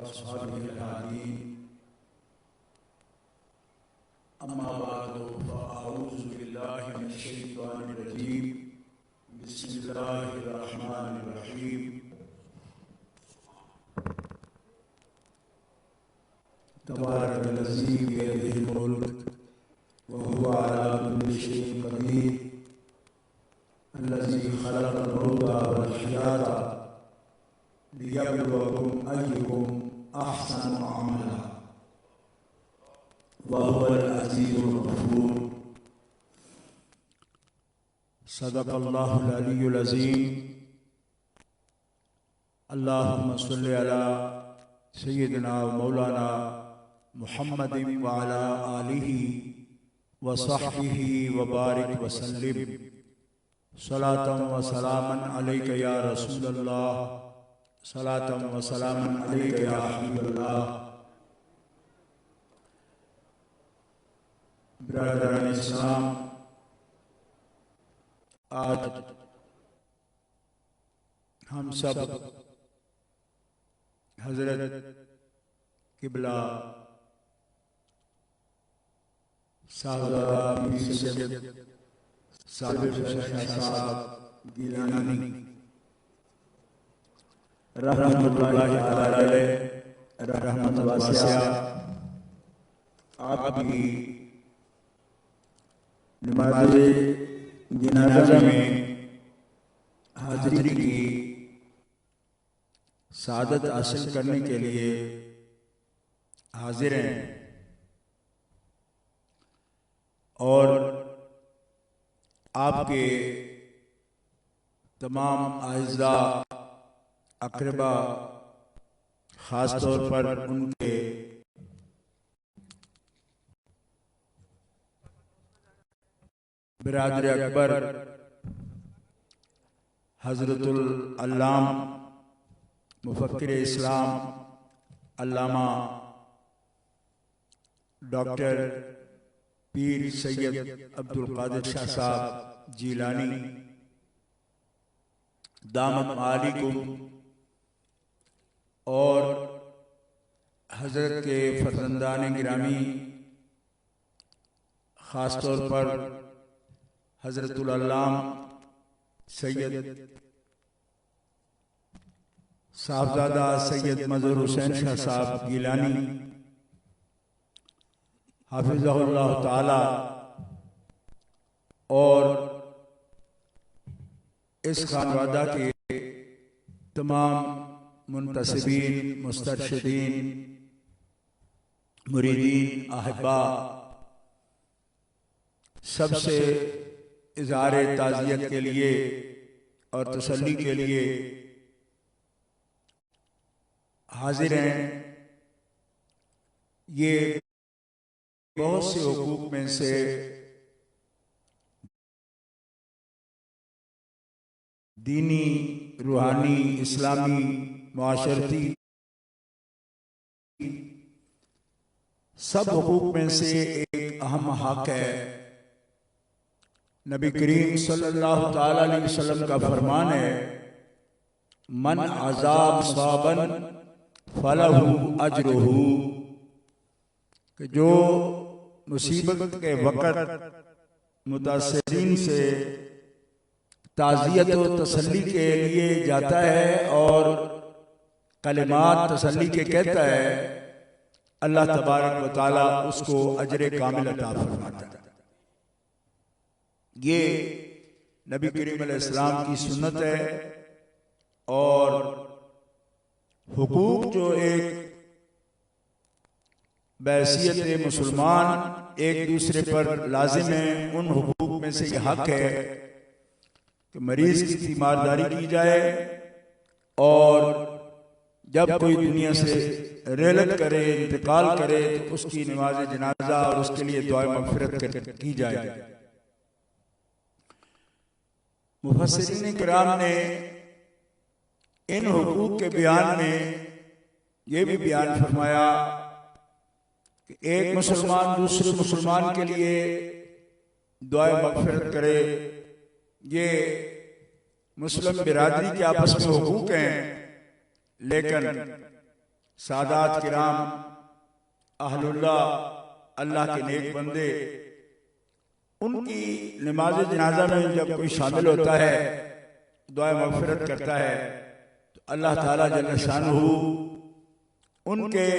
वअस्हाबिहिल हादीन अम्मा बअदु फ़अऊज़ु बिल्लाहि मिनश शैतानिर रजीम बिस्मिल्लाहिर रहमानिर रहीम तबारकल्लज़ी बियदिहिल मुल्क व हुवा अला कुल्लि शैइन क़दीर अल्लज़ी ख़लक़ल मौता वल हयाता लियब्लुवकुम अय्युकुम अहसनु अमला व हुवल अज़ीज़ुल गफ़ूर। सदक़ल्लाहुल अलियुल अज़ीम। अल्लाहुम्मा सल्लि अला सय्यिदिना व मौलाना मुहम्मदिन व अला आलिहि व सहबिहि व बारिक व सल्लिम सलातम व सलामन अलैका या रसूलल्लाह सलातम व सलामन अलैका या हबीबल्लाह। ब्रदर इस्लाम, आज हम सब हजरत किबला साहबजादा पीर सैयद साबिर शाह साहब गिलानी रहमतुल्लाहि अलैहि रहमत वासिया आपकी नमाज़े जनाज़ा में हाज़िरी की सादत हासिल करने के लिए हाजिर हैं और आपके तमाम आइज़ा अक़रबा, ख़ास तौर पर उनके बिरादर अकबर हज़रतुल अल्लाम मुफ़क्किर इस्लाम अल्लामा डॉक्टर पीर सैयद अब्दुल क़ादिर शाह साहब जीलानी दामत आलिकुम और हज़रत के फ़र्जंदान गिरामी, ख़ास तौर पर हज़रतुल अल्लाम सैयद साहबजादा सैयद मज़हर हुसैन शाह साहब गिलानी हाफिज़हुल्लाह ताला और इस खानवादा के तमाम मुंतसिबीन, मुस्तरशिदीन, मुरीदीन, अहबा सबसे इज़हार ताज़ियत के लिए और तसल्ली के लिए हाजिर हैं। ये बहुत से हुकूक में से दीनी, रूहानी, इस्लामी, मुआशरती सब हुकूक में से एक अहम हक है। नबी करीम सल्लल्लाहु ताला अलैहि वसल्लम का फरमान है, मन अज़ाब साबन फलहु अजरुहु, कि जो मुसीबत के वक़्त मुतासिरीन से ताज़ियत व तसल्ली के लिए जाता है और कलिमात तसल्ली के कहता है, अल्लाह तबारक व तआला उसको अजर कामिल अता फरमाता है। ये नबी करीम अलैहिस्सलाम की सुन्नत है और हुकूक जो एक बैसियत मुसलमान एक दूसरे पर लाजिम है, उन हुकूक में से ये हक है कि मरीज की तीमारदारी की जाए और जब कोई दुनिया से रेलत करे, इंतकाल करे, तो उसकी नमाज जनाजा और उसके लिए दुआ मग़फ़िरत की जाए। मुफस्सिरीन किराम ने इन हुकूक के बयान में ये भी बयान फरमाया कि एक मुसलमान दूसरे मुसलमान के लिए दुआ मग़फ़िरत करे, ये मुस्लिम बिरादरी के आपस में हुकूक हैं, लेकिन सादात किराम, अहलुल्लाह, अल्लाह के नेक बंदे, उनकी नमाज जनाजा में जब कोई शामिल होता है, दुआ मग़फ़िरत करता है, तो अल्लाह ताला जल्ल शानुहु उनके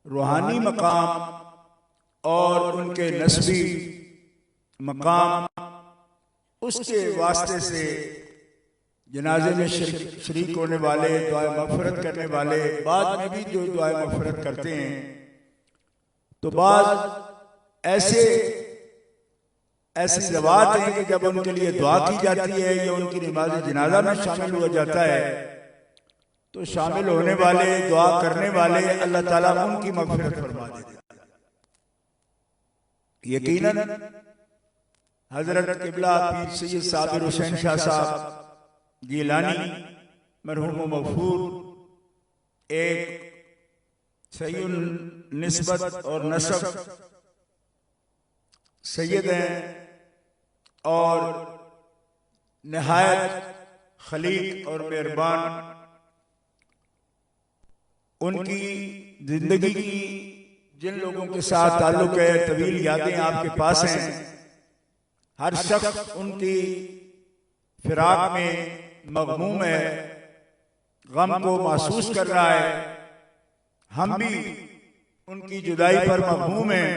रूहानी मकाम और उनके नस्बी मकाम, उसके वास्ते से जनाजे में शरीक होने वाले, दुआ मग़फ़िरत करने वाले, बाद में भी जो दुआ मग़फ़िरत करते हैं, तो बाद ऐसी ज़वात हैं कि जब उनके लिए दुआ की जाती है या उनकी नमाज जनाजा में शामिल हुआ जाता है, तो शामिल होने वाले, दुआ करने वाले, अल्लाह ताला उनकी मग़फ़िरत फरमा देते हैं। यकीनन हज़रत क़िबला पीर सैयद साबिर हुसैन शाह साहब गिलानी मरहूम मग़फ़ूर एक सहीउल निस्बत और नसब सैयद हैं और निहायत खलीक और मेहरबान। उनकी जिंदगी की जिन लोगों के साथ ताल्लुक़ है, तवील यादें आपके पास हैं। हर शख्स उनकी फिराक में मग़मूम है, गम को महसूस कर रहा है। हम भी उनकी जुदाई पर मग़मूम हैं।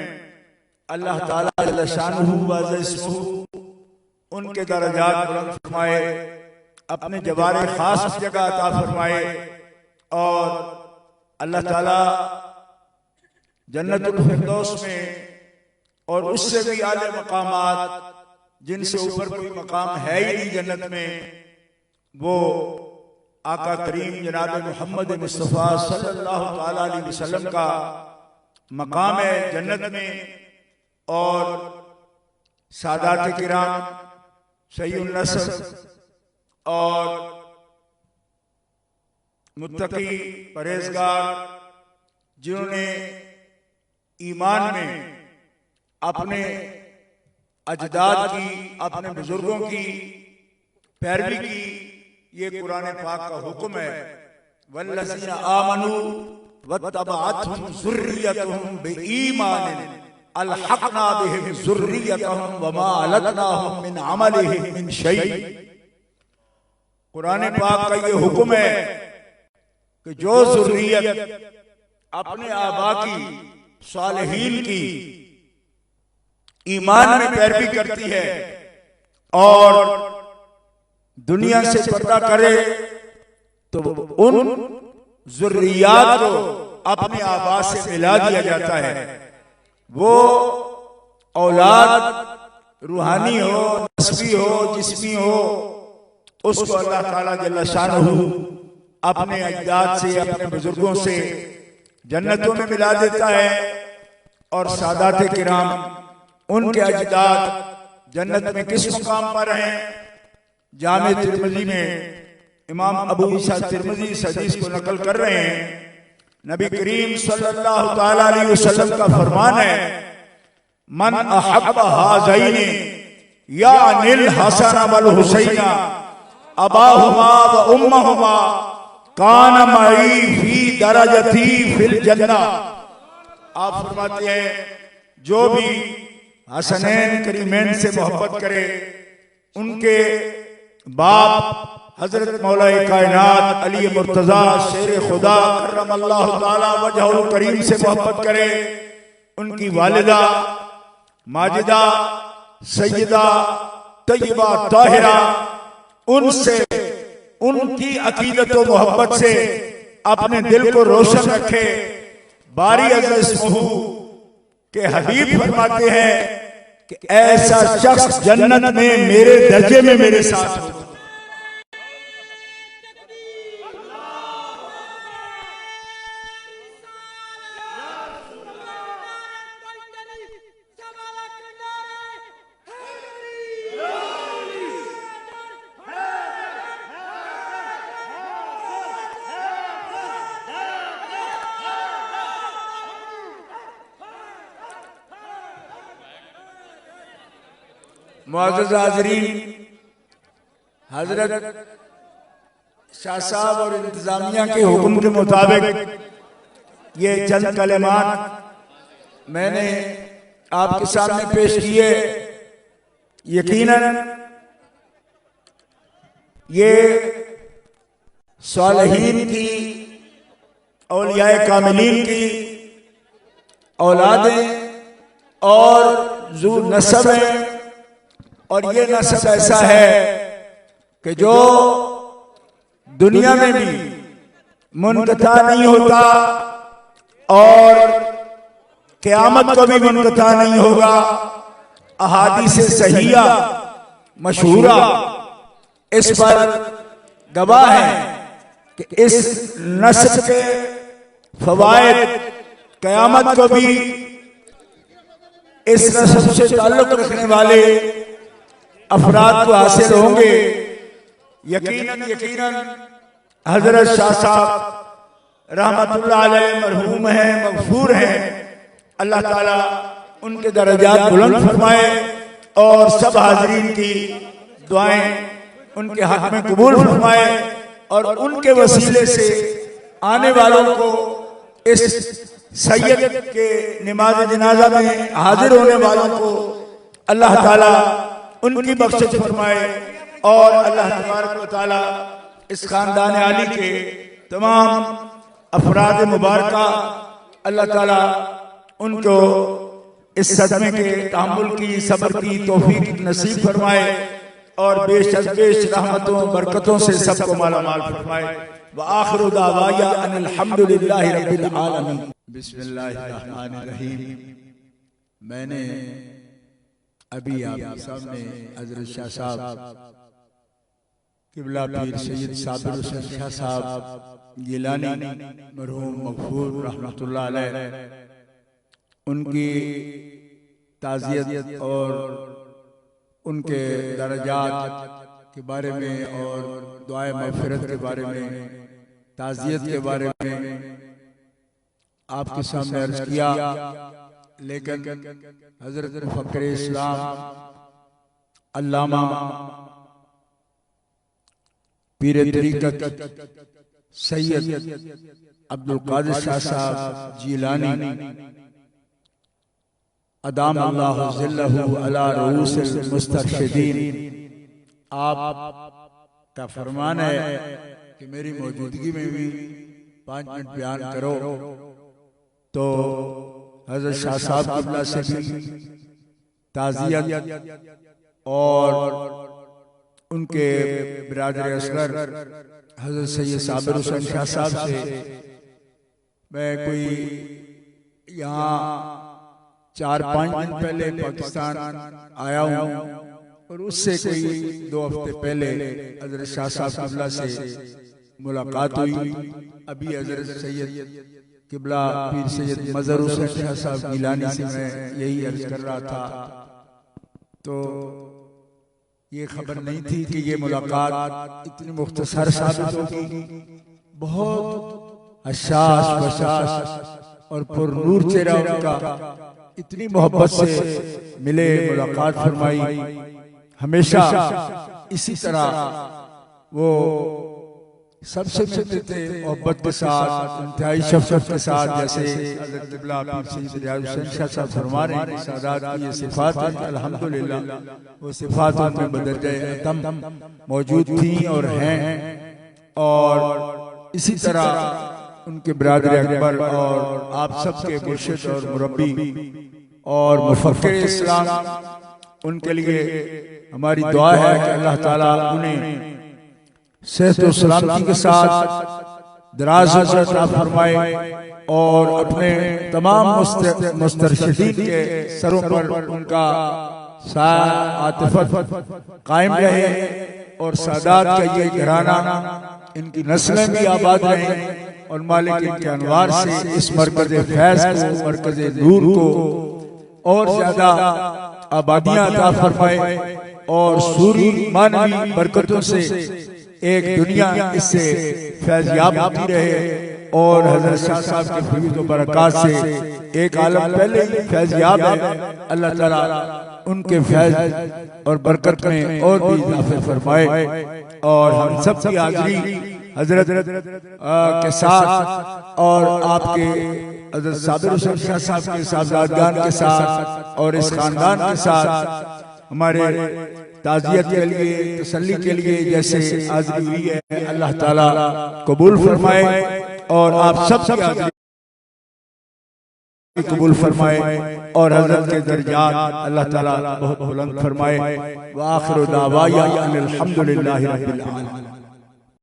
अल्लाह ताला जल्ल शानुहु व अज़्ज़मुहु उनके दरजात बुलंद फरमाए, अपने जवारे खास जगह अता फरमाए, और अल्लाह ताला जन्नतुल फिरदौस में और उससे भी आले मकामात, जिनसे ऊपर कोई मकाम है ही नहीं जन्नत में, वो आका करीम जनाब मोहम्मद मुस्तफ़ा सल्लल्लाहु ताला अलैहि वसल्लम का मकाम है जन्नत में। और सादात किराम, सहीउल नसब और मुत्तकी परहेज़गार, जिन्होंने ईमान में अपने अजदाद की, अपने बुजुर्गों की पैरवी की, ये कुरान पाक का हुक्म है। वल्लज़ीना आमनू वत्तबअतहुम ज़ुर्रिय्यतुहुम बिईमानिन अलहक़ना बिहिम ज़ुर्रिय्यतहुम वमा अलतनाहुम मिन अमलिहिम मिन शै। कुरान पाक का ये हुक्म है कि जो ज़ुर्रियत अपने आबा की, सालिहीन की ईमान में पैरवी करती है और दुनिया से पर्दा करे, तो उन ज़ुर्रियात को अपने आबा से मिला दिया जाता है। वो औलाद रूहानी हो, नस्बी हो, जिस्मी हो, उसको अल्लाह ताला जल्ल शानुहु अपने अजदाद से, अपने बुजुर्गों से जन्नतों में मिला देता है। और सादात किराम, उनके अजदाद जन्नत में किस मुकाम पर हैं? जामे तिरमिज़ी में इमाम अबू ईसा तिरमिज़ी इस हदीस को नकल कर रहे हैं। नबी करीम सल्लल्लाहु ताला अलैहि वसल्लम का फरमान है, मन अहब्ब हाज़ैनि यानिल हसन वल हुसैना अबाहुमा व उम्महुमा कान मई फी दरजती फिल जन्नह। आप फरमाते हैं, जो भी हसनैन करीमैन से मोहब्बत करे, उनके बाप हजरत मौलाए कायनात अली मुर्तजा शेर खुदा करमल्लाहु ताला वजहुल करीम से मोहब्बत करे, उनकी वालिदा माजिदा सैयदा तय्यबा ताहिरा, उनसे, उनकी अकीदत व मोहब्बत से अपने दिल को रोशन रखे। बारी अज़्ज़मुहु के हबीब फरमाते हैं कि ऐसा शख्स जन्नत में मेरे दर्जे में मेरे साथ होगा। मुअज़्ज़ज़ हाज़रीन, हज़रत शाह साहब और इंतजामिया के हुक्म के मुताबिक ये चंद कलिमात मैंने आपके सामने पेश किए। यकीनन ये सालिहीन की, औलियाए कामिलीन की औलादें और ज़ू नसब है। और ये नसब ऐसा है कि जो दुनिया में भी मुनक़ता नहीं होता और क़यामत को भी मुनक़ता नहीं होगा। अहादीस सहीहा मशहूरा इस पर गवाह है कि इस नस्ल के फवायद क़यामत को भी इस नस्ल से ताल्लुक़ रखने वाले अफराद को हासिल होंगे। यकीनन यकीनन हजरत शाह साहब रहमतुल्लाह अलैह मरहूम हैं, मग़फ़ूर हैं। अल्लाह ताला उनके दर्जात बुलंद फरमाए और सब हाज़रीन की दुआएं उनके हक में कबूल फरमाए और उनके वसीले से आने वालों को इस सैयद के नमाज जनाजा में हाजिर होने वालों को अल्लाह ताला उनकी बख्शिश फरमाए और अल्लाह तबारक व तआला इस खानदान आली के तमाम अफराद मुबारका अल्लाह ताला उनको इस सदमे के तहम्मुल की, सब्र की तौफीक नसीब फरमाए और बेश रहमतों बरकतों से सबको माला माल फरमाए। व आखिरु दावाया अनिल हम्दुलिल्लाहि रब्बिल आलमीन। बिस्मिल्लाहिर्रहमानिर्रहीम। मैंने अभी आपके सामने हजरत शाह साहब किबला पीर सैयद साबिर हुसैन शाह साहब गिलानी मरहूम मग़फ़ूर रहमतुल्लाह अलैह उनकी ताज़ियत और उनके दर्जात के बारे में और दुआए मग़फ़िरत के बारे में, ताज़ियत के बारे में आपके सामने अर्ज़ किया। लेकिन हज़रत फ़क़्र इस्लाम अल्लामा पीर तरीक़त सैयद अब्दुल क़ादिर शाह साहब जिलानी अदाम अल्लाहु ज़िल्लहु अला रूसिल मुस्तरशिदीन, आप का फरमान है कि मेरी मौजूदगी में भी 5 मिनट बयान करो। तो हज़रत शाह साहब क़िबला से भी ताज़ियत और उनके बिरादर असगर हज़रत सैयद साबिर हुसैन शाह साहब से मैं कोई यहाँ 4-5 दिन पहले पाकिस्तान आया हूँ और उससे कोई 2 हफ्ते पहले हज़रत शाह साहब क़िबला से मुलाकात हुई। अभी हज़रत सैयद क़िबला पीर सैयद मज़हर हुसैन शाह साहब गिलानी से मैं यही अर्ज़ कर रहा था। तो ये खबर नहीं थी कि ये मुलाकात इतनी मुख्तसर साबित होगी। बहुत हसास बशास और पुरनूर चेहरा उनका, इतनी मोहब्बत से मिले, मुलाकात फरमाई। हमेशा इसी तरह वो सबसे मिलते थे मोहब्बत के साथ, इंतहाई शफ़क़त के साथ। जैसे हज़रत क़िबला पीर सैयद रियाज़ हुसैन शाह साहब फरमा रहे हैं, सादात की ये सिफ़ात हैं, अल्हम्दुलिल्लाह वो सिफ़ात उनमें बदरजे अतम मौजूद थी और हैं। और इसी तरह उनके बिरादर अकबर और आप सबके मुर्शिद और मुरब्बी और मुफ़क्किर इस्लाम, उनके लिए हमारी दुआ है कि अल्लाह ताला उन्हें सेहत और सलामती के साथ दराज़ अता फरमाए और अपने तमाम मुस्तरशिदीन के सरों पर उनका आतिफ़त कायम रहे और सादात का ये घराना, इनकी नस्लें भी आबाद रहें और मालिक इनके अनवार से इस मरकज़ फैज़ को, मरकज़ नूर को और ज़्यादा आबादियाँ अता फरमाए और सूरी मानवी बरकतों से एक दुनिया इससे फैज़याब होती रहे और हज़रत शाह साहब के फैज़ व बरक़ात से एक आलम पहले ही फैज़याब है। अल्लाह ताला उनके फैज़ और बरकत में और भी इज़ाफ़ा फरमाए और हम सब की हाज़िरी हजरत के साथ और आपके हजरत साबिर हुसैन शाह साहब के साहबजादगान के साथ और इस खानदान के साथ हमारे ताज़ियत के लिए, तसल्ली के लिए जैसे हाज़िरी हुई है, अल्लाह ताला कबूल फरमाए और आप सब की हाज़िरी कबूल फरमाए और हज़रत के दर्जात अल्लाह ताला बहुत बुलंद फरमाए। व आखिरु दावाया अनिल हम्दुलिल्लाहि रब्बिल आलमीन।